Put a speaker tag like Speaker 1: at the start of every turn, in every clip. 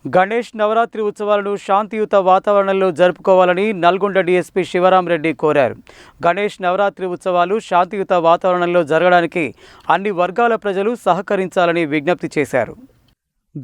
Speaker 1: గణేష్ నవరాత్రి ఉత్సవాలను శాంతియుత వాతావరణంలో జరుపుకోవాలని నల్గొండ డీఎస్పీ శివరాం రెడ్డి కోరారు. గణేష్ నవరాత్రి ఉత్సవాలు శాంతియుత వాతావరణంలో జరగడానికి అన్ని వర్గాల ప్రజలు సహకరించాలని విజ్ఞప్తి చేశారు.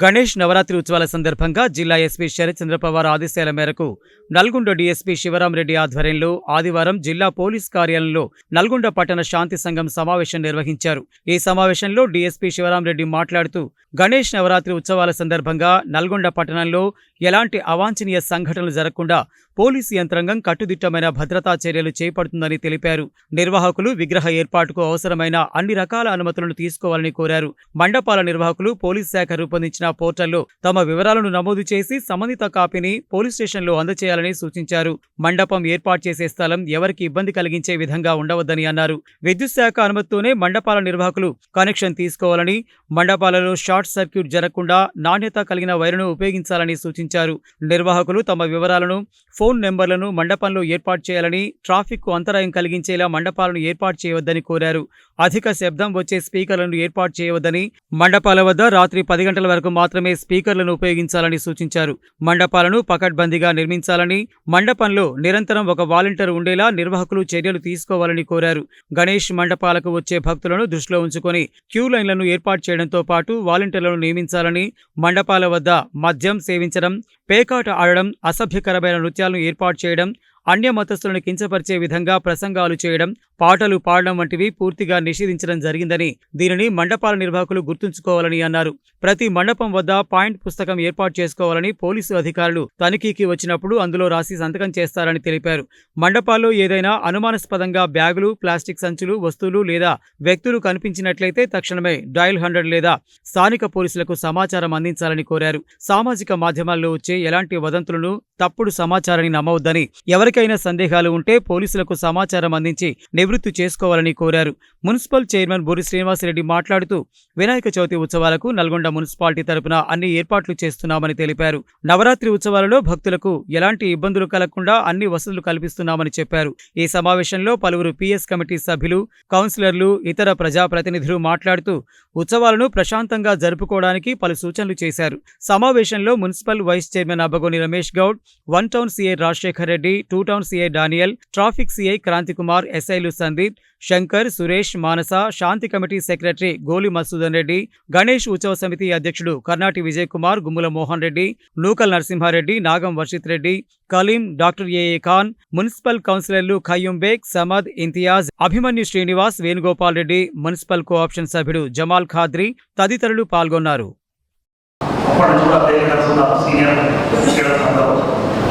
Speaker 1: గణేష్ నవరాత్రి ఉత్సవాల సందర్భంగా జిల్లా ఎస్పీ శరత్చంద్ర పవార్ ఆదేశాల మేరకు నల్గొండ డీఎస్పీ శివరాం రెడ్డి ఆధ్వర్యంలో ఆదివారం జిల్లా పోలీస్ కార్యాలయంలో నల్గొండ పట్టణ శాంతి సంఘం సమావేశం నిర్వహించారు. ఈ సమావేశంలో డీఎస్పీ శివరాం రెడ్డి మాట్లాడుతూ గణేష్ నవరాత్రి ఉత్సవాల సందర్భంగా నల్గొండ పట్టణంలో ఎలాంటి అవాంఛనీయ సంఘటనలు జరగకుండా పోలీసు యంత్రాంగం కట్టుదిట్టమైన భద్రతా చర్యలు చేపడుతుందని తెలిపారు. నిర్వాహకులు విగ్రహ ఏర్పాటుకు అవసరమైన అన్ని రకాల అనుమతులను తీసుకోవాలని కోరారు. మండపాల నిర్వాహకులు పోలీస్ శాఖ రూపొందించిన పోర్టల్లో తమ వివరాలను నమోదు చేసి సంబంధిత కాపీని పోలీస్ స్టేషన్లో అందజేయాలని సూచించారు. మండపం ఏర్పాటు చేసే స్థలం ఎవరికి ఇబ్బంది కలిగించే విధంగా ఉండవద్దని అన్నారు. విద్యుత్ శాఖ అనుమతితోనే మండపాల నిర్వాహకులు కనెక్షన్ తీసుకోవాలని, మండపాలలో షార్ట్ సర్క్యూట్ జరగకుండా నాణ్యత కలిగిన వైరును ఉపయోగించాలని సూచించారు. నిర్వాహకులు తమ వివరాలను, ఫోన్ నెంబర్లను మండపంలో ఏర్పాటు చేయాలని, ట్రాఫిక్కు అంతరాయం కలిగించేలా మండపాలను ఏర్పాటు చేయవద్దని కోరారు. అధిక శబ్దం వచ్చే స్పీకర్లను ఏర్పాటు చేయవద్దని, మండపాల వద్ద రాత్రి 10 గంటల వరకు మాత్రమే స్పీకర్లను ఉపయోగించాలని సూచించారు. మండపాలను పకడ్బందీగా నిర్మించాలని, మండపంలో నిరంతరం ఒక వాలంటీర్ ఉండేలా నిర్వాహకులు చర్యలు తీసుకోవాలని కోరారు. గణేష్ మండపాలకు వచ్చే భక్తులను దృష్టిలో ఉంచుకొని క్యూ లైన్లను ఏర్పాటు చేయడంతో పాటు వాలంటీర్లను నియమించాలని, మండపాల వద్ద మద్యం సేవించడం, పేకాట ఆడడం, అసభ్యకరమైన నృత్యాలను ఏర్పాటు చేయడం, అన్య మతస్థులను కించపరిచే విధంగా ప్రసంగాలు చేయడం, పాటలు పాడడం వంటివి పూర్తిగా నిషేధించడం జరిగిందని, దీనిని మండపాల నిర్వాహకులు గుర్తుంచుకోవాలని అన్నారు. ప్రతి మండపం వద్ద పాయింట్ పుస్తకం ఏర్పాటు చేసుకోవాలని పోలీసు అధికారులు తనిఖీకి వచ్చినప్పుడు అందులో రాసి సంతకం చేస్తారని తెలిపారు. మండపాల్లో ఏదైనా అనుమానాస్పదంగా బ్యాగులు, ప్లాస్టిక్ సంచులు, వస్తువులు లేదా వ్యక్తులు కనిపించినట్లయితే తక్షణమే డయల్ 100 లేదా స్థానిక పోలీసులకు సమాచారం అందించాలని కోరారు. సామాజిక మాధ్యమాల్లో వచ్చే ఎలాంటి వదంతులను, తప్పుడు సమాచారాన్ని నమ్మవద్దని, ఎవరికైనా సందేహాలు ఉంటే పోలీసులకు సమాచారం అందించి నివృత్తి చేసుకోవాలని కోరారు. మున్సిపల్ చైర్మన్ బూరి శ్రీనివాసరెడ్డి మాట్లాడుతూ వినాయక చవితి ఉత్సవాలకు నల్గొండ మున్సిపాలిటీ తరపున అన్ని ఏర్పాట్లు చేస్తున్నామని తెలిపారు. నవరాత్రి ఉత్సవాలలో భక్తులకు ఎలాంటి ఇబ్బందులు కలగకుండా అన్ని వసతులు కల్పిస్తున్నామని చెప్పారు. ఈ సమావేశంలో పలువురు పిఎస్ కమిటీ సభ్యులు, కౌన్సిలర్లు, ఇతర ప్రజాప్రతినిధులు మాట్లాడుతూ ఉత్సవాలను ప్రశాంతంగా జరుపుకోవడానికి పలు సూచనలు చేశారు. సమావేశంలో municipal vice chairman Abbagoni Ramesh Goud, 1 town CI Rajasekhar Reddy, 2 town CI Daniel, traffic CI Kranthikumar, ఎస్ఐలు సందీప్, శంకర్, సురేష్, మానస, శాంతి కమిటీ సెక్రటరీ గోలి మసూదన్ రెడ్డి, గణేష్ ఉత్సవ సమితి అధ్యక్షుడు Karnati Vijay Kumar, Gummula Mohan Reddy, Nukal Narasimhareddy, Nagam Varshith Reddy, Kaleem, doctor AA Khan, municipal కౌన్సిలర్లు ఖయ్యూం బేగ్, సమద్, ఇంతియాజ్, అభిమన్యు శ్రీనివాస్, వేణుగోపాల్ రెడ్డి, మున్సిపల్ కోఆప్షన్ సభ్యుడు జమాల్ ఖాద్రి తదితరులు పాల్గొన్నారు.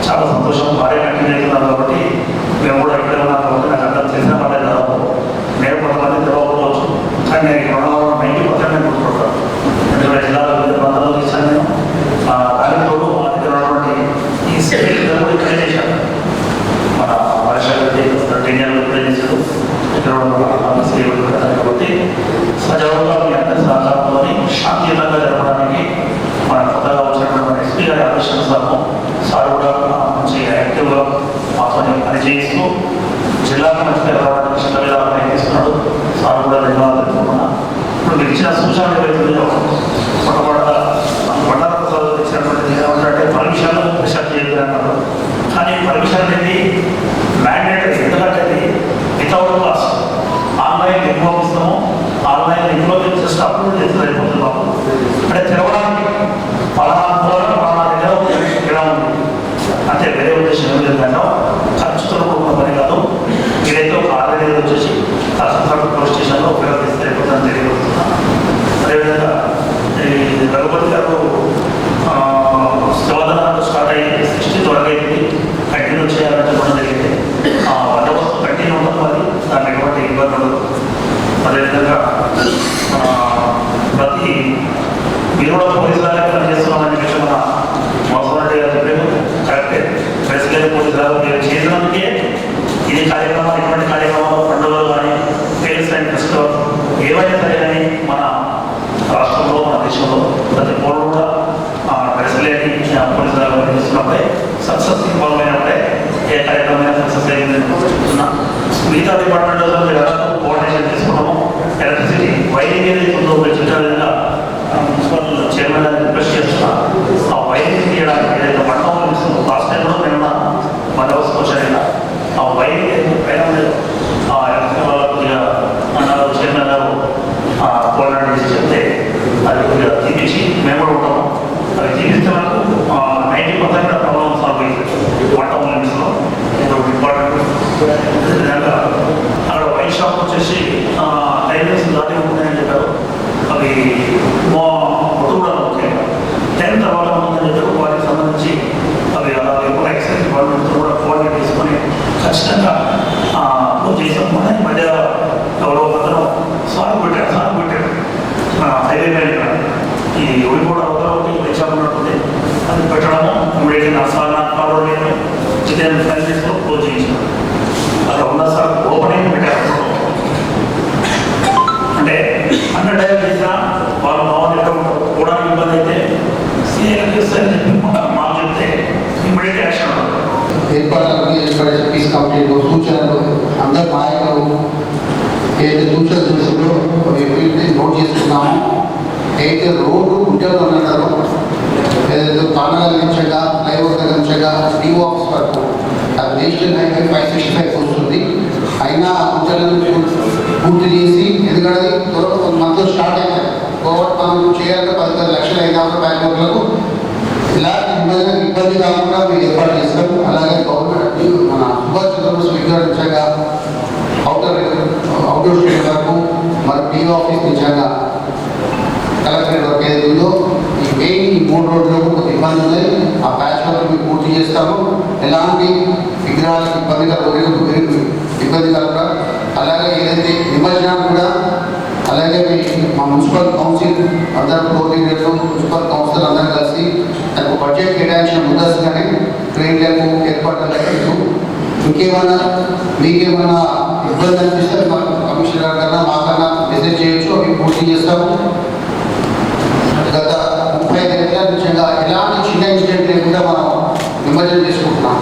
Speaker 2: చాలా సంతోషం. భార్య కంటిన్యూ అవుతున్నారు కాబట్టి మేము కూడా ఇక్కడ ఉన్నాం కాబట్టి నాకు అర్థం చేసిన పడే దాదాపు నేను కొంతమంది తెలవకపోవచ్చు, కానీ నేను ఇక్కడ ఉన్న 90% నేను గుర్తుపడతాను. ఎందుకంటే జిల్లాలో వివిధ ప్రాంతాల్లో ఇచ్చాను నేను. దానికి తోడు మా దగ్గర ఉన్నటువంటి ఈ సివిల్ కూడా ఇక్కడే చేశాను. మన వర్షాలు టెన్యాలు ఇక్కడే చేశారు. ఇక్కడ ఉన్న సివిల్ కాబట్టి సజావుగా మీ అందరి సహకారంతో శాంతియుతంగా జరపడానికి మన కొత్తగా వచ్చినటువంటి ఎస్పీ గారి ఆదేశానుసారం సార్ కూడా మంచి యాక్టివ్గా మాతో పనిచేస్తూ జిల్లాకు మంచిగా రావడానికి చిన్నగా ప్రయత్నిస్తున్నాడు. సార్ కూడా ధన్యవాదాలు తెలుసుకున్నా. ఇప్పుడు మీరు ఇచ్చిన సూచనలు ఏవైతుందో బండార ప్రసాద్ ఇచ్చినటువంటి ఏమంటే పర్మిషన్లు రిసర్చ్ చేయాలి అన్నారు. కానీ పర్మిషన్ అనేది మ్యాండేటరీ, ఎందుకంటే వితౌట్ కాస్ట్ ఆన్లైన్ ఇంప్లోపిస్తాము. ఆన్లైన్ ఇంప్లోకి జస్ట్ అప్లోడ్ చేస్తే అయిపోతుంది. బాబు అంటే తెరవడానికి ఎలా ఉంది అంటే వేరే ఉద్దేశం ఏం లేదంటే ఖర్చుతో కూడిన పని కాదు. మీరైతే ఒక ఆర్డర్ వచ్చేసి తహసీల్దార్ పోలీస్ స్టేషన్లో ఉపయోగిస్తే అయిపోతుందని తెలియబడుతున్నా. అదేవిధంగా ఈ రఘుపతి గారు శివధనాలు స్టార్ట్ అయ్యి 60 త్వరగా అయింది, కంటిన్యూ చేయాలని చెప్పడం జరిగింది. బందోబస్తు కంటిన్యూ ఉంటుంది, మరి దానికి ఎటువంటి ఇబ్బంది ఉండదు. అదేవిధంగా ప్రతి మీరు కూడా పోలీసు గారికి పనిచేస్తున్నామని చెప్పి మన మోసరెడ్డి గారు చెప్పారు. కరెక్టే, ప్రెసిడెంట్ పోలీసు గారు మీరు చేసినందుకే ఇది కార్యక్రమాలు, ఇటువంటి కార్యక్రమాలు, పండుగలు కానీ పేరెంట్స్ అండ్ ఫెస్టివల్ ఏవైనా సరే కానీ మన రాష్ట్రంలో, మన దేశంలో ప్రతి పౌరుడు కూడా ప్రెసిడెంట్ పోలీసు గారు పనిచేస్తున్నప్పుడే సక్సెస్ ఇన్వాల్వ్ అయినప్పుడే ఏ కార్యక్రమం సక్సెస్ అయ్యిందని చెప్తున్నా. మిగతా డిపార్ట్మెంట్లో మీరు ఎలా కోఆర్డినేషన్ తీసుకున్నాము, ఎలక్ట్రిసిటీ వైరింగ్ ఏదైతే ఉందో చెప్పే విధంగా మున్సిపల్ చైర్మన్ రిక్వెస్ట్ చేస్తున్నా. ఆ వైరింగ్ ఉంటుందని చెప్పి వాటికి సంబంధించి అవి అలా ఎక్కువ ఎక్సైజ్ డిపార్ట్మెంట్తో కూడా కోఆర్డినేట్ తీసుకొని ఖచ్చితంగా క్లోజ్ చేసాం. మన ఈ మధ్య ఎవరో ఒకరు సాగు పెట్టారు హైవే మీద ఈ ఒడిపోవడం ఒకటి తెచ్చాకున్నట్టుంది. అది పెట్టడము ఇమీడియట్గా సాగు లేదు విదిన్ 5 minutes క్లోజ్ చేయించారు. అక్కడ ఉన్న సార్ ఓపెనింగ్ పెట్టారు. అంటే అన్న టైం చేసినా వాళ్ళు మామూలు ఎక్కడ ఉంటారు కూడా ఇబ్బంది అయితే సీఎంకి సార్ చెప్పి మాకు చెప్తే ఇమీడియట్ యాక్షన్ ఉంటుంది.
Speaker 3: ఏర్పాటు పీస్ కమిటీలో సూచనలు అందరు నాయకులు ఏదైతే సూచనలు చేసిందో నోట్ చేసుకున్నాము. ఏదైతే రోడ్డు గుంటలు ఉన్నారో ఏదైతే తానగల నుంచగా ఫ్లైఓవర్ దగ్గర నుంచగా డిఓ ఆఫీస్ వరకు అది నేషనల్ హైవే 565 వస్తుంది. అయినా గుంటలను పూర్తి చేసి ఎందుకంటే త్వరగా మనతో స్టార్ట్ అయ్యాయి కోవిడ్ మనం చేయాలంటే 10 లక్షలు అయినా బ్యాంకులకు ఇలాంటి ఇబ్బంది కాకుండా మీరు ఏర్పాటు చేస్తాం. అలాగే గవర్నమెంట్ మన సుభాష్ చంద్రబోస్ విగ్రహించగా అవుట్డోర్ స్టేట్ వరకు మరి డిఓ ఆఫీస్ నుంచగా కలెక్టరేట్ వరకు ఏదైతే ఉందో ఈ మెయిన్ ఈ 3 రోడ్లకు కొంత ఇబ్బంది ఉన్నాయి. ఆ ప్యాచ్ వర్క్ మీరు పూర్తి చేస్తాము. ఎలాంటి విగ్రహాలకు ఇబ్బంది కలగ అలాగే ఏదైతే నిమజ్జనం కూడా అలాగే మా మున్సిపల్ కౌన్సిల్ అందరూ కోఆర్డినేటర్లు మున్సిపల్ కౌన్సిల్ అందరూ కలిసి దానికి బడ్జెట్ కేటాయించిన ముందస్తుగానే ట్రైన్లకు ఏర్పాట్లు ఇంకేమైనా మీకేమైనా ఇబ్బంది అనిపిస్తే మాకు కమిషనర్ కన్నా మాకన్నా మెసేజ్ చేయొచ్చు. అవి పూర్తి చేస్తాము. గత 35 ఏళ్ళ నిజంగా ఎలాంటి చిన్న ఇన్సిడెంట్ లేకుండా మనం నిమజ్జనం చేసుకుంటున్నాం.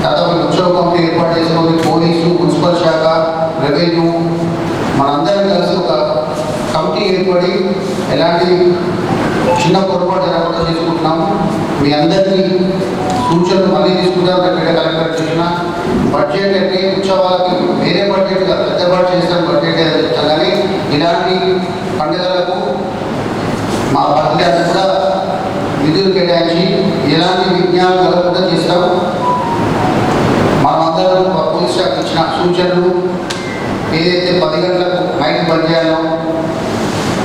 Speaker 3: దాదాపు ఉత్సవ కమిటీ ఏర్పాటు చేసుకుని పోలీసు మున్సిపల్ శాఖ రెవెన్యూ మనందరం కలిసి ఒక కమిటీ ఏర్పడి ఎలాంటి చిన్న పొరపాటు జరగకుండా చేసుకుంటున్నాము. మీ అందరికీ సూచనలు మళ్ళీ తీసుకుంటాం. కలెక్టర్ చేసిన బడ్జెట్ అంటే ఉత్సవాలకి వేరే బడ్జెట్ పెద్ద బడ్జెట్ చేస్తాం బడ్జెట్ చెప్తాం. కానీ ఇలాంటి పండుగలకు మా బడ్జెట్ కూడా నిధులు కేటాయించి ఎలాంటి విజ్ఞానం కలగకుండా చేస్తాం. మనమందరం పోలీస్ శాఖ ఇచ్చిన సూచనలు ఏదైతే 10 గంటలకు నైట్ బంద్ చేయాలో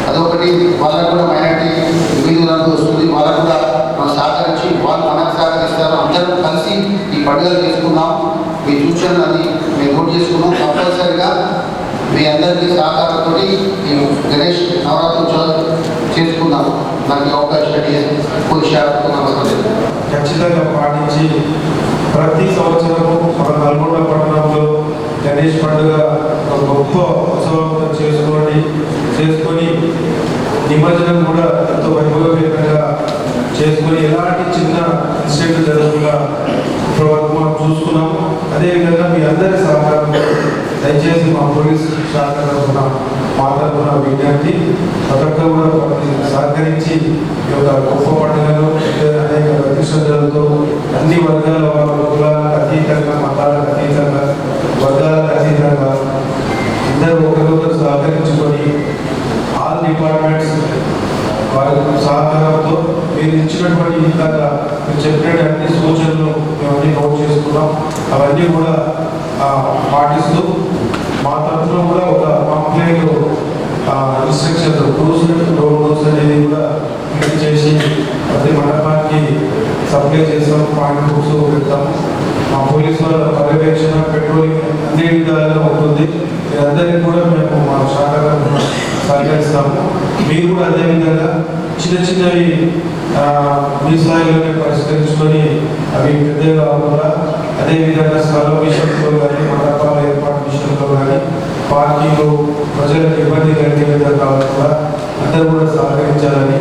Speaker 3: అదొకటి. వాళ్ళకు కూడా మైనార్టీ విధులంటూ వస్తుంది. వాళ్ళకు కూడా మనం సహకరించి వాళ్ళు మనకు సహకరిస్తారు. అందరం కలిసి ఈ పండుగలు చేసుకున్నాం. మీ సూచనలు అది మేము నోట్ చేసుకున్నాం. కంపల్సరిగా మీ అందరికీ సహకారంతో ఈ గణేష్ నవరాత్రోత్సవం చేసుకున్నాం. నాకు అవకాశం పోలీస్ శాఖకు నమస్కారం.
Speaker 4: ఖచ్చితంగా పాటించి ప్రతి సంవత్సరము మన నల్గొండ పట్టణంలో గణేష్ పండుగ ఒక గొప్ప ఉత్సవంగా చేసుకొని నిమజ్జనం కూడా ఎంతో వైభవపేతంగా చేసుకొని ఎలాంటి చిన్న ఇన్సిడెంట్ జరగకుండా ఇప్పటివరకు మనం చూసుకున్నాము. అదేవిధంగా మీ అందరి సహకారం దయచేసి మా పోలీస్ శాఖ తరఫున మాట్లాడుతున్న విజ్ఞప్తి ప్రతి కూడా సహకరించి ఈ యొక్క గొప్ప పండుగలు అనేక ప్రతిష్టలతో అన్ని వర్గాల వారు కులాలకు అతీతంగా మతాలకు అతీతంగా వర్గాలకు అతీతంగా అందరూ ఒకరికొకరు సహకరించుకొని ఆల్ డిపార్ట్మెంట్స్ వారి సహకారంతో మీరు ఇచ్చినటువంటి ఇందాక మీరు చెప్పినట్టు అన్ని సూచనలు మేమన్నీ నోట్ చేసుకున్నాం. అవన్నీ కూడా పాటిస్తూ మా తరఫున కూడా ఒక కంప్లైంట్ ఇన్స్ట్రక్షన్ రూల్స్ అనేది కూడా క్లియర్ చేసి ప్రతి మండపానికి సప్లై చేస్తాం. పాయింట్ బుక్స్ పెడతాము. మా పోలీసు వాళ్ళ పర్యవేక్షణ పెట్రోలింగ్ అన్ని విధాలుగా ఉంటుంది. అందరికీ కూడా మేము మా శాఖ సహకరిస్తాము. మీరు కూడా అదేవిధంగా చిన్నవి మీ స్థాయిలోనే పరిష్కరించుకొని అవి పెద్దగా కాకుండా అదేవిధంగా స్థలం విషయంలో కానీ మండపాల ఏర్పాటు విషయంలో కానీ పార్కింగ్ ప్రజలకు ఇబ్బంది కలిగే విధంగా కాకుండా అందరూ కూడా సహకరించాలని